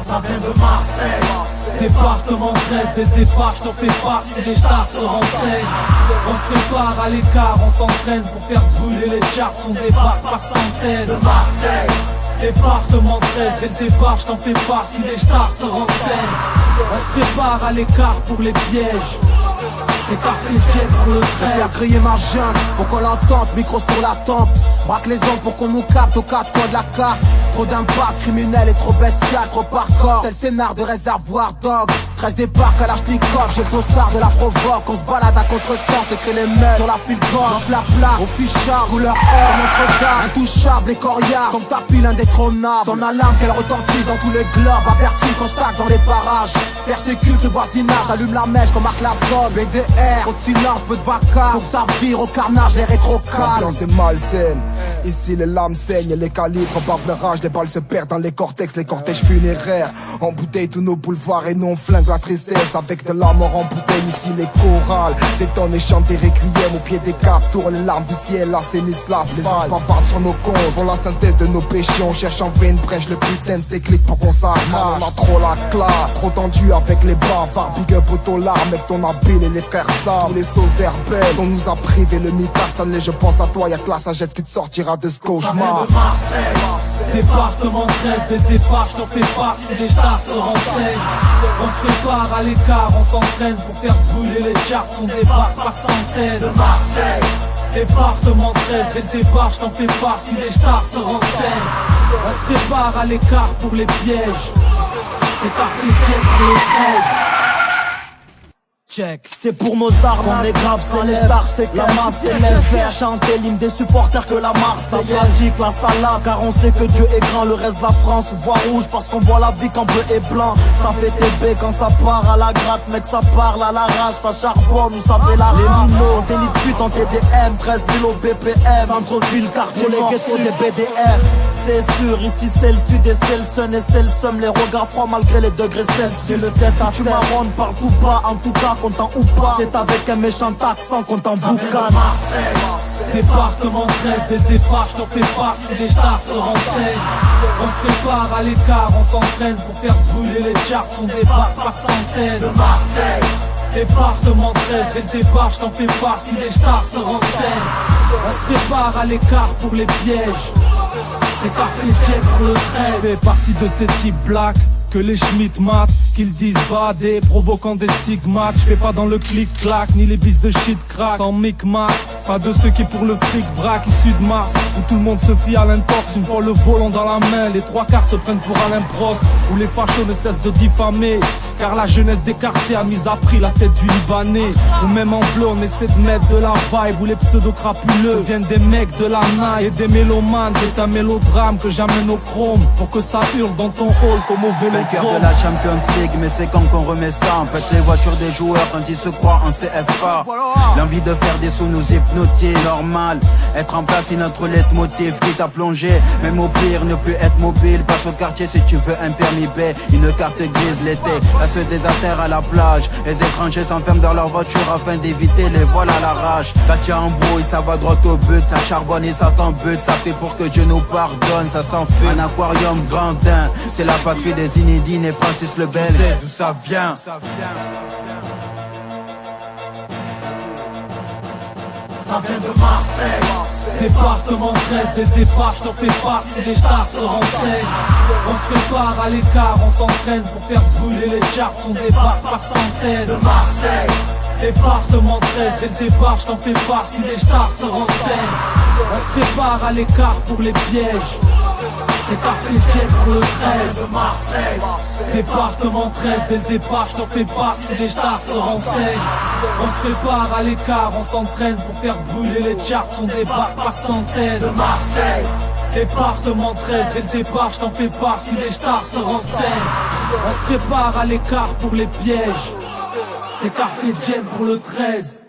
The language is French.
Ça vient de Marseille, département 13, dès le départ, je t'en fais pas, si les stars se renseignent. On se prépare à l'écart, on s'entraîne pour faire brûler les charts, on débarque par centaines. De Marseille, département 13, dès le départ, je t'en fais pas, si les stars se renseignent. On se prépare à l'écart pour les pièges. C'est Carpe Diem pour le 13. Faire crier ma jungle pour qu'on l'entende, micro sur la tempe. Braque les ongles pour qu'on nous capte aux quatre coins de la carte. Trop d'impact criminel et trop bestial, trop hardcore. Tel scénar de réservoir dog. 13 débarque à l'Ashnikov, j'ai le dossard de la provoque. On se balade à contresens, écrit les mails sur la file gauche. La plat, au fichard, couleur or, Notre-Dame. Intouchable et coriace, comme ta pile indétrônable. Son alarme qu'elle retentit dans tous les globes. Averti qu'on stack dans les parages. Persécute le voisinage, allume la mèche comme marque la zone. BDR, trop de silence, peu de vacarme. Faut que ça vire au carnage, les rétro calmes. L'ambiance est malsaine, ici les lames saignent, les calibres bavent le rage, les balles se perdent dans les cortex, les cortèges funéraires. On bouteille tous nos boulevards et nous on flingue la tristesse avec de la mort en bouteille. Ici les chorales détonnent et chantent des requiem au pied des quatre tours. Les larmes du ciel assainissent l'asphalte. Les anges bavardent sur nos comptes, font la synthèse de nos péchés. On cherche en vain une brèche, le putain de déclic pour qu'on s'arrache. On a trop la classe, trop tendu avec les bavards. Big up au dollar, mec ton habile et les frères Sam. Tous les sauces d'herbel, on nous a privé le mitard. Stanley, je pense à toi, y'a que la sagesse qui te sortira de ce Ça vient cauchemar. de Marseille, département 13, dès le départ, je t'en fais pas, si les stars se renseignent. On se prépare à l'écart, on s'entraîne pour faire brûler les charts, on débarque par centaines. De Marseille, département 13, dès le départ, je t'en fais pas, si les stars se renseignent. On se prépare à l'écart pour les pièges. C'est Carpe Diem pour le 13. Check. C'est pour nos armes, on est grave, c'est les stars, c'est que la masse élève. Faire chanter l'hymne des supporters que la Marseillaise. Ça pratique la salade, car on sait que Dieu est grand. Le reste de la France voit rouge parce qu'on voit la vie qu'en bleu et blanc. Ça fait TB quand ça part à la gratte, mec ça parle à la rage, ça charbonne ou ça fait la rage. Les minots, on t'élite fuite en TDM, 13 000 au BPM. Centre-ville, quartier, les ghettos, des BDR. C'est sûr, ici c'est le sud et c'est le sun et c'est le somme. Les regards froids malgré les degrés Celsius. C'est le tête à tête, marronne, parle tout bas, en tout cas content ou pas. C'est avec un méchant accent qu'on t'en boucane. Marseille, département 13, dès le départ, je t'en fais pas, si les stars se renseignent. On se prépare à l'écart, on s'entraîne pour faire brûler les charts, on débarque par centaines. De Marseille, département 13, dès le départ, je t'en fais pas, si les stars se renseignent. On se prépare à l'écart pour les pièges. C'est Carpe Diem pour le 13. Je fais partie de ces types black que les Schmitt matent, qu'ils disent badés, provoquant des stigmates. Je fais pas dans le clic-clac, ni les bis de shit crack. Sans micmac, pas de ceux qui pour le fric braquent, issus de Mars, où tout le monde se fie à l'intox. Une fois le volant dans la main, les trois quarts se prennent pour Alain Prost. Où les fachos ne cessent de diffamer, car la jeunesse des quartiers a mis à prix la tête du Libanais. Ou même en bleu, on essaie de mettre de la vibe, où les pseudo-crapuleux viennent des mecs de la naille et des mélomanes. C'est un mélodrame que j'amène au chrome, pour que ça hurle dans ton hall comme au vélo. Vainqueur de la Champions League, mais c'est quand qu'on remet ça. On pète les voitures des joueurs quand ils se croient en CFA. L'envie de faire des sous nous hypnotique, normal. Être en place c'est notre leitmotiv, quitte à plonger. Même au pire, ne plus être mobile. Passe au quartier si tu veux un permis B, une carte grise l'été. À ceux des artères à la plage, les étrangers s'enferment dans leur voiture afin d'éviter les vols à l'arrache. Katia en brouille, ça va droit au but, ça charbonne et ça t'embute. Ça fait pour que Dieu nous pardonne, ça s'en fait. Un aquarium grandin, c'est la patrie des Zinedine et Francis Lebel. Tu sais d'où ça vient. Ça vient de Marseille, département 13, dès le départ, je t'en fais pas, si les stars se renseignent. On se prépare à l'écart, on s'entraîne pour faire brûler les charts, on débarque par centaines. De Marseille, département 13, dès le départ, je t'en fais pas, si les stars se renseignent. On se prépare à l'écart pour les pièges. C'est Carpe Diem pour le 13. De Marseille, département 13, dès le départ, je t'en fais pas, si les stars se renseignent. On se prépare à l'écart, on s'entraîne pour faire brûler les charts, on débarque par centaines. De Marseille, département 13, dès le départ, je t'en fais pas, si les stars se renseignent. On se prépare à l'écart pour les pièges. C'est Carpe Diem pour le 13.